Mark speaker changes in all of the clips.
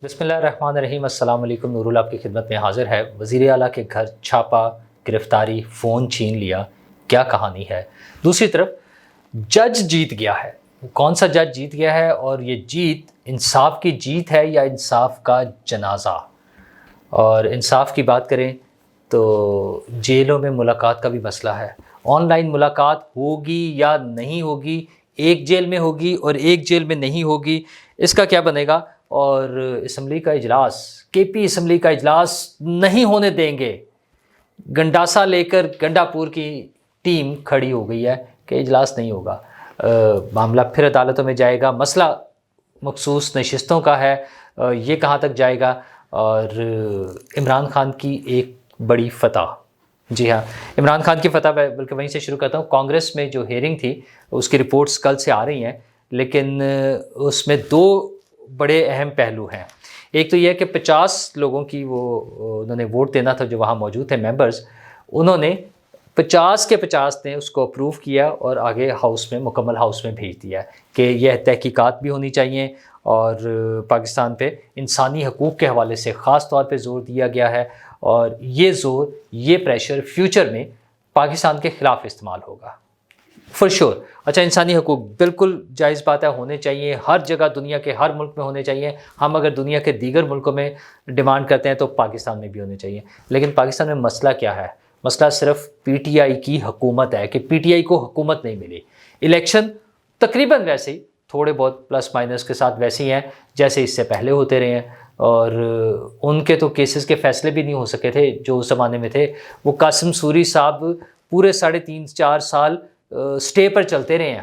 Speaker 1: بسم اللہ الرحمن الرحیم۔ السلام علیکم۔ نور اللہ آپ کی خدمت میں حاضر ہے۔ وزیر اعلیٰ کے گھر چھاپا، گرفتاری، فون چھین لیا، کیا کہانی ہے؟ دوسری طرف جج جیت گیا ہے۔ کون سا جج جیت گیا ہے؟ اور یہ جیت انصاف کی جیت ہے یا انصاف کا جنازہ؟ اور انصاف کی بات کریں تو جیلوں میں ملاقات کا بھی مسئلہ ہے۔ آن لائن ملاقات ہوگی یا نہیں ہوگی، ایک جیل میں ہوگی اور ایک جیل میں نہیں ہوگی، اس کا کیا بنے گا؟ اور اسمبلی کا اجلاس، کے پی اسمبلی کا اجلاس نہیں ہونے دیں گے۔ گنڈاسا لے کر گنڈا پور کی ٹیم کھڑی ہو گئی ہے کہ اجلاس نہیں ہوگا۔ معاملہ پھر عدالتوں میں جائے گا۔ مسئلہ مخصوص نشستوں کا ہے، یہ کہاں تک جائے گا؟ اور عمران خان کی ایک بڑی فتح، جی ہاں عمران خان کی فتح، بلکہ وہیں سے شروع کرتا ہوں۔ کانگریس میں جو ہیئرنگ تھی اس کی رپورٹس کل سے آ رہی ہیں، لیکن اس میں دو بڑے اہم پہلو ہیں۔ ایک تو یہ کہ 50 لوگوں کی انہوں نے ووٹ دینا تھا جو وہاں موجود تھے ممبرز، انہوں نے 50 کے 50 نے اس کو اپروو کیا اور آگے ہاؤس میں، مکمل ہاؤس میں بھیج دیا کہ یہ تحقیقات بھی ہونی چاہیے اور پاکستان پہ انسانی حقوق کے حوالے سے خاص طور پہ زور دیا گیا ہے، اور یہ زور، یہ پریشر فیوچر میں پاکستان کے خلاف استعمال ہوگا فور شور۔ اچھا، انسانی حقوق بالکل جائز بات ہے، ہونے چاہیے ہر جگہ، دنیا کے ہر ملک میں ہونے چاہیے۔ ہم اگر دنیا کے دیگر ملکوں میں ڈیمانڈ کرتے ہیں تو پاکستان میں بھی ہونے چاہیے۔ لیکن پاکستان میں مسئلہ کیا ہے؟ مسئلہ صرف پی ٹی آئی کی حکومت ہے کہ پی ٹی آئی کو حکومت نہیں ملی۔ الیکشن تقریباً ویسے ہی، تھوڑے بہت پلس مائنس کے ساتھ ویسے ہی ہیں جیسے اس سے پہلے ہوتے رہے ہیں، اور ان کے تو کیسز کے فیصلے بھی نہیں ہو سکے تھے جو اس زمانے میں تھے۔ وہ قاسم سوری صاحب پورے 3.5-4 سال سٹے پر چلتے رہے ہیں،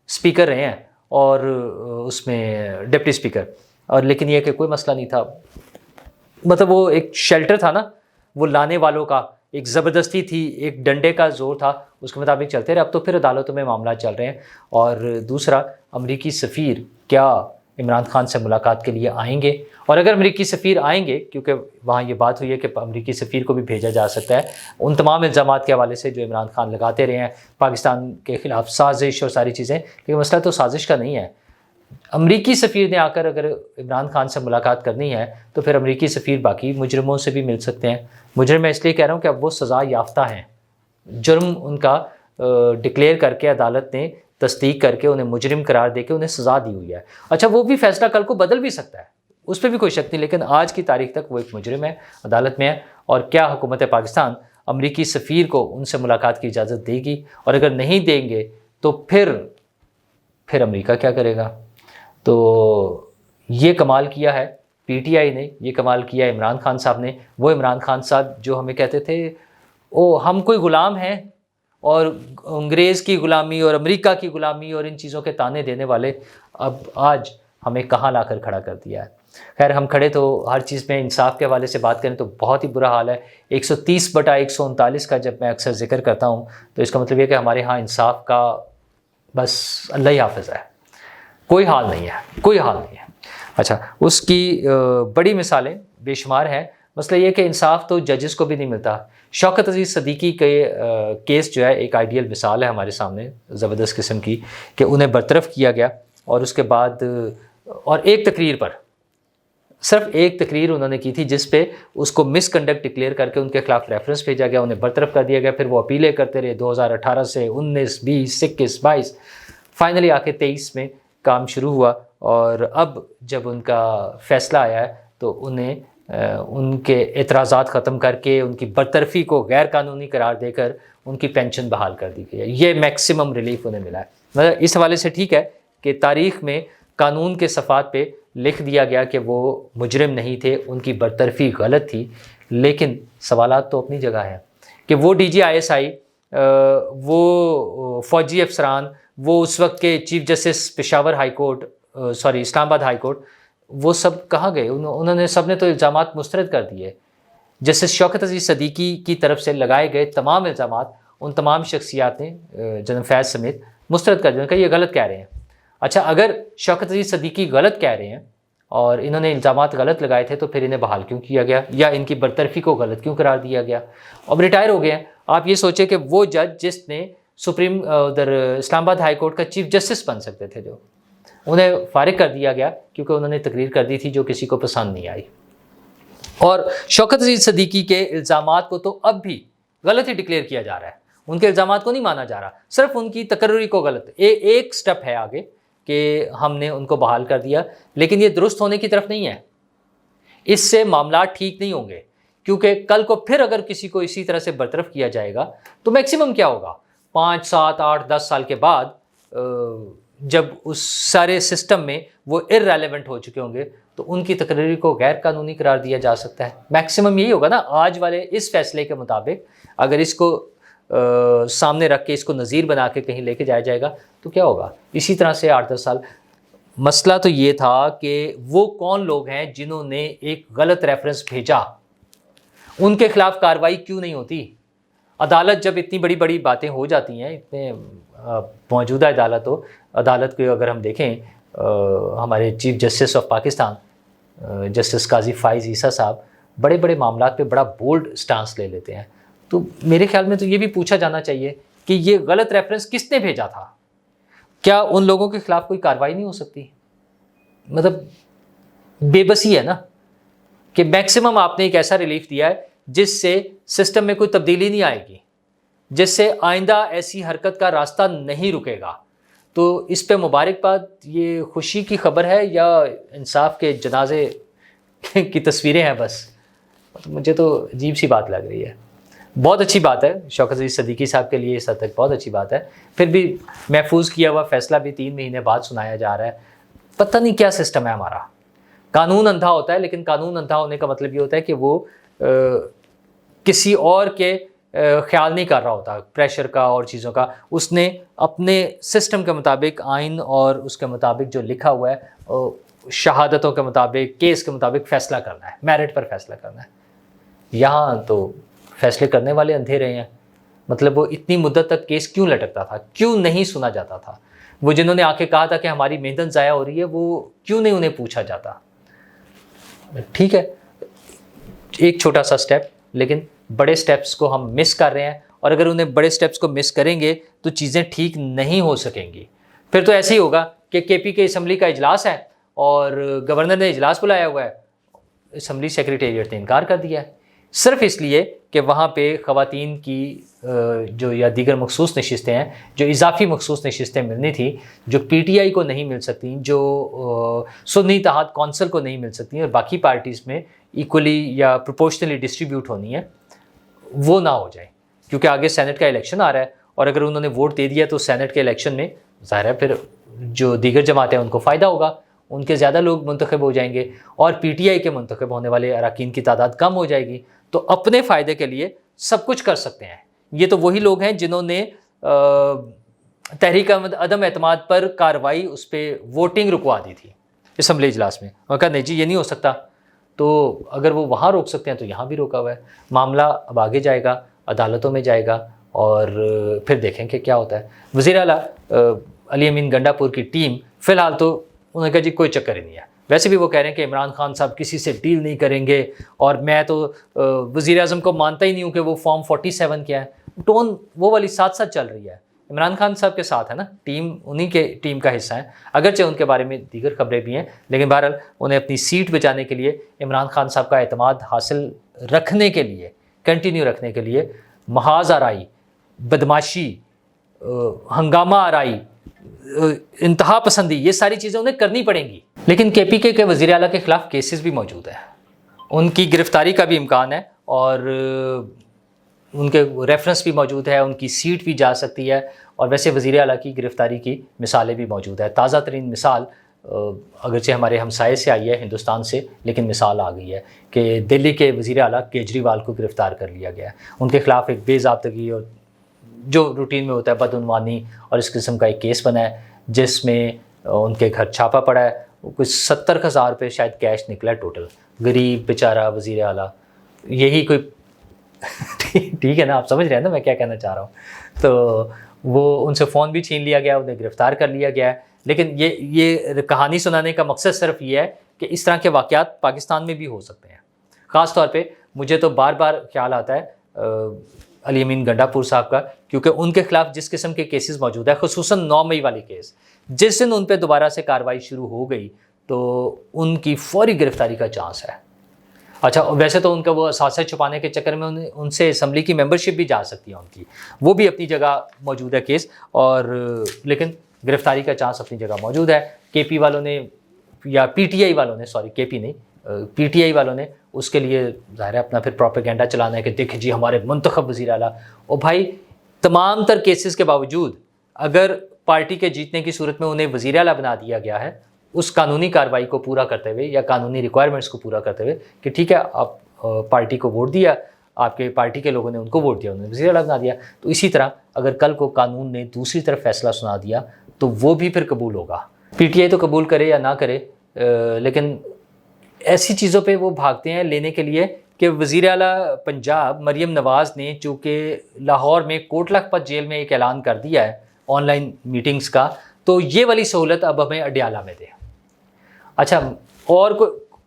Speaker 1: اسپیکر رہے ہیں اور اس میں ڈپٹی اسپیکر، اور لیکن یہ کہ کوئی مسئلہ نہیں تھا۔ مطلب وہ ایک شیلٹر تھا نا، وہ لانے والوں کا ایک زبردستی تھی، ایک ڈنڈے کا زور تھا، اس کے مطابق چلتے رہے۔ اب تو پھر عدالتوں میں معاملات چل رہے ہیں۔ اور دوسرا، امریکی سفیر کیا عمران خان سے ملاقات کے لیے آئیں گے؟ اور اگر امریکی سفیر آئیں گے، کیونکہ وہاہ یہ بات ہوئی ہے کہ امریکی سفیر کو بھی بھیجا جا سکتا ہے ان تمام الزامات کے حوالے سے جو عمران خان لگاتے رہے ہیں پاکستان کے خلاف، سازش اور ساری چیزیں، لیکن مسئلہ تو سازش کا نہیں ہے۔ امریکی سفیر نے آ کر اگر عمران خان سے ملاقات کرنی ہے تو پھر امریکی سفیر باقی مجرموں سے بھی مل سکتے ہیں۔ مجرم میں اس لیے کہہ رہا ہوں کہ اب وہ سزا یافتہ ہیں، جرم ان کا ڈکلیئر کر کے عدالت نے تصدیق کر کے انہیں مجرم قرار دے کے انہیں سزا دی ہوئی ہے۔ اچھا، وہ بھی فیصلہ کل کو بدل بھی سکتا ہے، اس پہ بھی کوئی شک نہیں، لیکن آج کی تاریخ تک وہ ایک مجرم ہے، عدالت میں ہے۔ اور کیا حکومت پاکستان امریکی سفیر کو ان سے ملاقات کی اجازت دے گی؟ اور اگر نہیں دیں گے تو پھر امریکہ کیا کرے گا؟ تو یہ کمال کیا ہے پی ٹی آئی نے، یہ کمال کیا عمران خان صاحب نے۔ وہ عمران خان صاحب جو ہمیں کہتے تھے ہم کوئی غلام ہیں، اور انگریز کی غلامی اور امریکہ کی غلامی اور ان چیزوں کے تانے دینے والے، اب آج ہمیں کہاں لا کر کھڑا کر دیا ہے۔ خیر، ہم کھڑے تو ہر چیز میں انصاف کے حوالے سے بات کریں تو بہت ہی برا حال ہے۔ 130/139 کا جب میں اکثر ذکر کرتا ہوں تو اس کا مطلب یہ کہ ہمارے ہاں انصاف کا بس اللہ ہی حافظ ہے، کوئی حال نہیں ہے، کوئی حال نہیں ہے۔ اچھا، اس کی بڑی مثالیں بے شمار ہیں۔ مسئلہ یہ کہ انصاف تو ججز کو بھی نہیں ملتا۔ شوکت عزیز صدیقی کے کیس جو ہے ایک آئیڈیل مثال ہے ہمارے سامنے، زبردست قسم کی، کہ انہیں برطرف کیا گیا، اور اس کے بعد اور ایک تقریر پر، صرف ایک تقریر انہوں نے کی تھی جس پہ اس کو مس کنڈکٹ ڈکلیئر کر کے ان کے خلاف ریفرنس بھیجا گیا، انہیں برطرف کر دیا گیا۔ پھر وہ اپیلیں کرتے رہے 2018 سے 19، 20، 21، 22، فائنلی آ کے 23 میں کام شروع ہوا۔ اور اب جب ان کا فیصلہ آیا ہے تو انہیں ان کے اعتراضات ختم کر کے ان کی برطرفی کو غیر قانونی قرار دے کر ان کی پینشن بحال کر دی گئی ہے۔ یہ میکسیمم ریلیف انہیں ملا ہے۔ مطلب اس حوالے سے ٹھیک ہے کہ تاریخ میں قانون کے صفحات پہ لکھ دیا گیا کہ وہ مجرم نہیں تھے، ان کی برطرفی غلط تھی، لیکن سوالات تو اپنی جگہ ہیں کہ وہ ڈی جی ISI، وہ فوجی افسران، وہ اس وقت کے chief justice Peshawar high court, Islamabad high court, وہ سب کہاں گئے؟ انہوں نے سب نے تو الزامات مسترد کر دیے۔ جسٹس شوکت عزیز صدیقی کی طرف سے لگائے گئے تمام الزامات ان تمام شخصیات نے جنرل فیض سمیت مسترد کر دیا کہ یہ غلط کہہ رہے ہیں۔ اچھا، اگر شوکت عزیز صدیقی غلط کہہ رہے ہیں اور انہوں نے الزامات غلط لگائے تھے تو پھر انہیں بحال کیوں کیا گیا، یا ان کی برطرفی کو غلط کیوں قرار دیا گیا؟ اب ریٹائر ہو گئے ہیں۔ آپ یہ سوچیں کہ وہ جج جس نے اسلام آباد ہائی کورٹ کا چیف جسٹس بن سکتے تھے، جو انہیں فارغ کر دیا گیا کیونکہ انہوں نے تقریر کر دی تھی جو کسی کو پسند نہیں آئی. اور شوکت عزیز صدیقی کے الزامات کو تو اب بھی غلط ہی ڈکلیئر کیا جا رہا ہے. ان کے الزامات کو نہیں مانا جا رہا, صرف ان کی تقرری کو غلط. ایک سٹیپ ہے آگے کہ ہم نے ان کو بحال کر دیا, لیکن یہ درست ہونے کی طرف نہیں ہے. اس سے معاملات ٹھیک نہیں ہوں گے, کیونکہ کل کو پھر اگر کسی کو اسی طرح سے برطرف کیا جائے گا تو میکسیمم کیا ہوگا, 5 7 8 10 سال کے بعد جب اس سارے سسٹم میں وہ ارریلیونٹ ہو چکے ہوں گے تو ان کی تقرری کو غیر قانونی قرار دیا جا سکتا ہے. میکسیمم یہی ہوگا نا. آج والے اس فیصلے کے مطابق اگر اس کو سامنے رکھ کے اس کو نظیر بنا کے کہیں لے کے جایا جائے گا تو کیا ہوگا, اسی طرح سے 8 10 سال. مسئلہ تو یہ تھا کہ وہ کون لوگ ہیں جنہوں نے ایک غلط ریفرنس بھیجا, ان کے خلاف کارروائی کیوں نہیں ہوتی. عدالت جب اتنی بڑی بڑی باتیں ہو جاتی ہیں, اتنے موجودہ عدالت کو اگر ہم دیکھیں, ہمارے chief justice of Pakistan justice قاضی فائز عیسیٰ صاحب بڑے بڑے معاملات پہ بڑا بولڈ سٹانس لے لیتے ہیں. تو میرے خیال میں تو یہ بھی پوچھا جانا چاہیے کہ یہ غلط ریفرنس کس نے بھیجا تھا, کیا ان لوگوں کے خلاف کوئی کارروائی نہیں ہو سکتی. مطلب بے بسی ہے نا کہ میکسیمم آپ نے ایک ایسا ریلیف دیا ہے جس سے سسٹم میں کوئی تبدیلی نہیں آئے گی, جس سے آئندہ ایسی حرکت کا راستہ نہیں رکے گا. تو اس پہ مبارکباد, یہ خوشی کی خبر ہے یا انصاف کے جنازے کی تصویریں ہیں بس. مجھے تو عجیب سی بات لگ رہی ہے. بہت اچھی بات ہے شوکت عزیز صدیقی صاحب کے لیے, اس حد تک بہت اچھی بات ہے. پھر بھی محفوظ کیا ہوا فیصلہ بھی 3 مہینے بعد سنایا جا رہا ہے. پتہ نہیں کیا سسٹم ہے ہمارا. قانون اندھا ہوتا ہے, لیکن قانون اندھا ہونے کا مطلب یہ ہوتا ہے کہ وہ کسی اور کے خیال نہیں کر رہا ہوتا, پریشر کا اور چیزوں کا. اس نے اپنے سسٹم کے مطابق, آئین اور اس کے مطابق جو لکھا ہوا ہے, شہادتوں کے مطابق, کیس کے مطابق فیصلہ کرنا ہے, میرٹ پر فیصلہ کرنا ہے. یہاں تو فیصلے کرنے والے اندھے رہے ہیں. مطلب وہ اتنی مدت تک کیس کیوں لٹکتا تھا, کیوں نہیں سنا جاتا تھا. وہ جنہوں نے آ کے کہا تھا کہ ہماری محنت ضائع ہو رہی ہے, وہ کیوں نہیں انہیں پوچھا جاتا. ٹھیک ہے, ایک چھوٹا سا سٹیپ, لیکن بڑے سٹیپس کو ہم مس کر رہے ہیں. اور اگر انہیں بڑے سٹیپس کو مس کریں گے تو چیزیں ٹھیک نہیں ہو سکیں گی. پھر تو ایسے ہی ہوگا کہ کے پی کے اسمبلی کا اجلاس ہے اور گورنر نے اجلاس بلایا ہوا ہے, اسمبلی سیکریٹریٹ نے انکار کر دیا ہے, صرف اس لیے کہ وہاں پہ خواتین کی جو یا دیگر مخصوص نشستیں ہیں, جو اضافی مخصوص نشستیں ملنی تھیں, جو پی ٹی آئی کو نہیں مل سکتی, جو سنی اتحاد کونسل کو نہیں مل سکتی اور باقی پارٹیز میں ایکولی یا پروپورشنلی ڈسٹریبیوٹ ہونی ہے, وہ نہ ہو جائے. کیونکہ آگے سینٹ کا الیکشن آ رہا ہے, اور اگر انہوں نے ووٹ دے دیا تو سینٹ کے الیکشن میں ظاہر ہے پھر جو دیگر جماعتیں ان کو فائدہ ہوگا, ان کے زیادہ لوگ منتخب ہو جائیں گے, اور پی ٹی آئی کے منتخب ہونے والے اراکین کی تعداد کم ہو جائے گی. تو اپنے فائدے کے لیے سب کچھ کر سکتے ہیں. یہ تو وہی لوگ ہیں جنہوں نے تحریک عدم اعتماد پر کارروائی, اس پہ ووٹنگ رکوا دی تھی اسمبلی اجلاس میں, اور کہا نہیں جی یہ نہیں ہو سکتا. تو اگر وہ وہاں روک سکتے ہیں تو یہاں بھی روکا ہوا ہے. معاملہ اب آگے جائے گا, عدالتوں میں جائے گا, اور پھر دیکھیں کہ کیا ہوتا ہے. وزیر اعلیٰ علی امین گنڈا پور کی ٹیم فی الحال تو انہوں نے کہا جی کوئی چکر ہی نہیں ہے. ویسے بھی وہ کہہ رہے ہیں کہ عمران خان صاحب کسی سے ڈیل نہیں کریں گے, اور میں تو وزیر اعظم کو مانتا ہی نہیں ہوں کہ وہ فارم 47 کیا ہے. ٹون وہ والی ساتھ ساتھ چل رہی ہے. عمران خان صاحب کے ساتھ ہے نا ٹیم, انہی کے ٹیم کا حصہ ہیں, اگرچہ ان کے بارے میں دیگر خبریں بھی ہیں, لیکن بہرحال انہیں اپنی سیٹ بچانے کے لیے, عمران خان صاحب کا اعتماد حاصل رکھنے کے لیے, کنٹینیو رکھنے کے لیے محاذ آرائی, بدماشی, ہنگامہ آرائی, انتہا پسندی, یہ ساری چیزیں انہیں کرنی پڑیں گی. لیکن کے پی کے وزیر اعلیٰ کے خلاف کیسز بھی موجود ہیں, ان کی گرفتاری کا بھی امکان ہے, اور ان کے ریفرنس بھی موجود ہے, ان کی سیٹ بھی جا سکتی ہے. اور ویسے وزیر اعلیٰ کی گرفتاری کی مثالیں بھی موجود ہیں. تازہ ترین مثال اگرچہ ہمارے ہمسائے سے آئی ہے, ہندوستان سے, لیکن مثال آ گئی ہے کہ دلی کے وزیر اعلیٰ کیجریوال کو گرفتار کر لیا گیا ہے. ان کے خلاف ایک بے ضابطگی اور جو روٹین میں ہوتا ہے بدعنوانی اور اس قسم کا ایک کیس بنا ہے, جس میں ان کے گھر چھاپا پڑا ہے. کچھ 70,000 روپے شاید کیش نکلا ہے ٹوٹل. غریب بیچارہ وزیر اعلیٰ, یہی کوئی ٹھیک ہے نا, آپ سمجھ رہے ہیں نا میں کیا کہنا چاہ رہا ہوں. تو وہ ان سے فون بھی چھین لیا گیا, انہیں گرفتار کر لیا گیا ہے. لیکن یہ کہانی سنانے کا مقصد صرف یہ ہے کہ اس طرح کے واقعات پاکستان میں بھی ہو سکتے ہیں. خاص طور پہ مجھے تو بار بار خیال آتا ہے, علی امین گنڈا پور صاحب کا، کیونکہ ان کے خلاف جس قسم کے کیسز موجود ہیں، خصوصاً 9 مئی والے کیس، جس دن ان پہ دوبارہ سے کارروائی شروع ہو گئی تو ان کی فوری گرفتاری کا چانس ہے۔ اچھا ویسے تو ان کا وہ اثاثے چھپانے کے چکر میں ان سے اسمبلی کی ممبرشپ بھی جا سکتی ہے ان کی، وہ بھی اپنی جگہ موجود ہے کیس، اور لیکن گرفتاری کا چانس اپنی جگہ موجود ہے۔ کے پی والوں نے یا پی ٹی آئی والوں نے، سوری کے پی نہیں، پی ٹی آئی والوں نے اس کے لیے ظاہر ہے اپنا پھر پروپیگنڈا چلانا ہے کہ دیکھیں جی ہمارے منتخب وزیر اعلیٰ، اور بھائی تمام تر کیسز کے باوجود اگر پارٹی کے جیتنے کی صورت میں انہیں وزیر اعلیٰ بنا دیا گیا ہے، اس قانونی کارروائی کو پورا کرتے ہوئے یا قانونی ریکوائرمنٹس کو پورا کرتے ہوئے کہ ٹھیک ہے آپ پارٹی کو ووٹ دیا، آپ کے پارٹی کے لوگوں نے ان کو ووٹ دیا، انہوں نے وزیر اعلیٰ بنا دیا، تو اسی طرح اگر کل کو قانون نے دوسری طرف فیصلہ سنا دیا تو وہ بھی پھر قبول ہوگا۔ پی ٹی آئی تو قبول کرے یا نہ کرے، لیکن ایسی چیزوں پہ وہ بھاگتے ہیں لینے کے لیے کہ وزیر اعلیٰ پنجاب مریم نواز نے چونکہ لاہور میں کوٹ لکھپت جیل میں ایک اعلان کر دیا ہے آن لائن میٹنگز کا، تو یہ والی سہولت اب ہمیں اڈیالہ میں دے۔ اچھا اور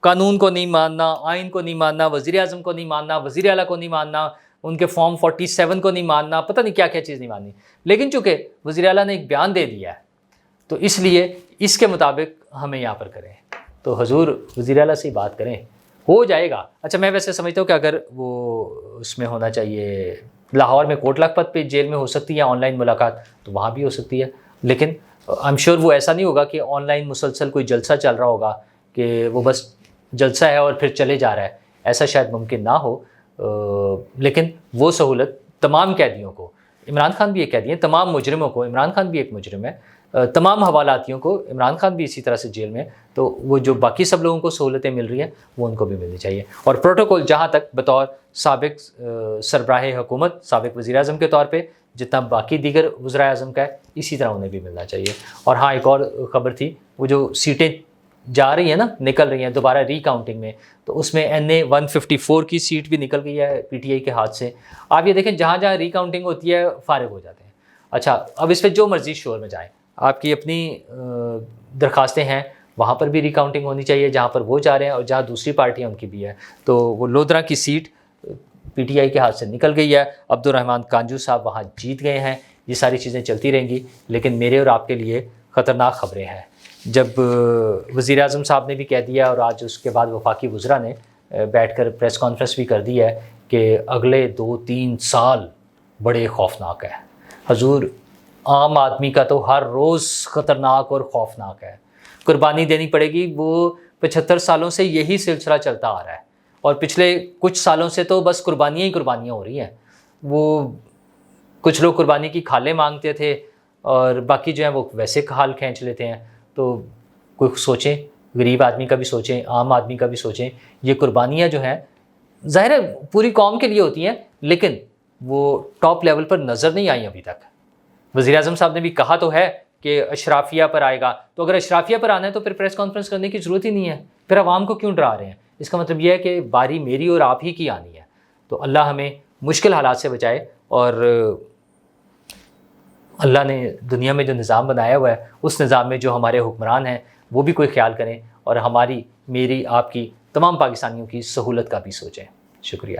Speaker 1: قانون کو نہیں ماننا، آئین کو نہیں ماننا، وزیر اعظم کو نہیں ماننا، وزیر اعلیٰ کو نہیں ماننا، ان کے فارم 47 کو نہیں ماننا، پتہ نہیں کیا کیا چیز نہیں ماننی، لیکن چونکہ وزیر اعلیٰ نے ایک بیان دے دیا ہے تو اس لیے اس کے مطابق ہمیں یہاں پر کریں، تو حضور وزیر اعلیٰ سے ہی بات کریں، ہو جائے گا۔ اچھا میں ویسے سمجھتا ہوں کہ اگر وہ اس میں ہونا چاہیے لاہور میں کوٹ لکھپت پہ جیل میں ہو سکتی ہے آن لائن ملاقات، تو وہاں بھی ہو سکتی ہے، لیکن آئی ایم شیور وہ ایسا نہیں ہوگا کہ آن لائن مسلسل کوئی جلسہ چل رہا ہوگا کہ وہ بس جلسہ ہے اور پھر چلے جا رہا ہے، ایسا شاید ممکن نہ ہو، لیکن وہ سہولت تمام قیدیوں کو، عمران خان بھی ایک قیدی ہیں، تمام مجرموں کو، عمران خان بھی ایک مجرم ہے، تمام حوالاتیوں کو، عمران خان بھی اسی طرح سے جیل میں، تو وہ جو باقی سب لوگوں کو سہولتیں مل رہی ہیں وہ ان کو بھی ملنی چاہیے۔ اور پروٹوکول جہاں تک بطور سابق سربراہ حکومت، سابق وزیر اعظم کے طور پہ جتنا باقی دیگر وزرائے اعظم کا ہے اسی طرح انہیں بھی ملنا چاہیے۔ اور ہاں ایک اور خبر تھی، وہ جو سیٹیں جا رہی ہیں نا، نکل رہی ہیں دوبارہ ری کاؤنٹنگ میں، تو اس میں NA 154 کی سیٹ بھی نکل گئی ہے پی ٹی آئی کے ہاتھ سے۔ آپ یہ دیکھیں جہاں جہاں ری کاؤنٹنگ ہوتی ہے فارغ ہو جاتے ہیں۔ اچھا اب اس پہ جو مرضی شور میں جائیں، آپ کی اپنی درخواستیں ہیں، وہاں پر بھی ری کاؤنٹنگ ہونی چاہیے جہاں پر وہ جا رہے ہیں، اور جہاں دوسری پارٹیاں ان کی بھی ہے، تو وہ لودھرا کی سیٹ پی ٹی آئی کے ہاتھ سے نکل گئی ہے، عبدالرحمن کانجو صاحب وہاں جیت گئے ہیں۔ یہ ساری چیزیں چلتی رہیں گی، لیکن میرے اور آپ کے لیے خطرناک خبریں ہیں۔ جب وزیر اعظم صاحب نے بھی کہہ دیا اور آج اس کے بعد وفاقی وزراء نے بیٹھ کر پریس کانفرنس بھی کر دی ہے کہ اگلے 2-3 سال بڑے خوفناک ہیں۔ حضور عام آدمی کا تو ہر روز خطرناک اور خوفناک ہے، قربانی دینی پڑے گی۔ وہ 75 سالوں سے یہی سلسلہ چلتا آ رہا ہے، اور پچھلے کچھ سالوں سے تو بس قربانیاں ہی قربانیاں ہو رہی ہیں۔ وہ کچھ لوگ قربانی کی کھالیں مانگتے تھے اور باقی جو ہیں وہ ویسے کھال کھینچ لیتے ہیں، تو کوئی سوچیں، غریب آدمی کا بھی سوچیں، عام آدمی کا بھی سوچیں۔ یہ قربانیاں جو ہیں ظاہر ہے پوری قوم کے لیے ہوتی ہیں، لیکن وہ ٹاپ لیول پر نظر نہیں آئیں ابھی تک۔ وزیر اعظم صاحب نے بھی کہا تو ہے کہ اشرافیہ پر آئے گا، تو اگر اشرافیہ پر آنا ہے تو پھر پریس کانفرنس کرنے کی ضرورت ہی نہیں ہے، پھر عوام کو کیوں ڈرا رہے ہیں؟ اس کا مطلب یہ ہے کہ باری میری اور آپ ہی کی آنی ہے۔ تو اللہ ہمیں مشکل حالات سے بچائے، اور اللہ نے دنیا میں جو نظام بنایا ہوا ہے اس نظام میں جو ہمارے حکمران ہیں وہ بھی کوئی خیال کریں، اور ہماری، میری، آپ کی، تمام پاکستانیوں کی سہولت کا بھی سوچیں۔ شکریہ۔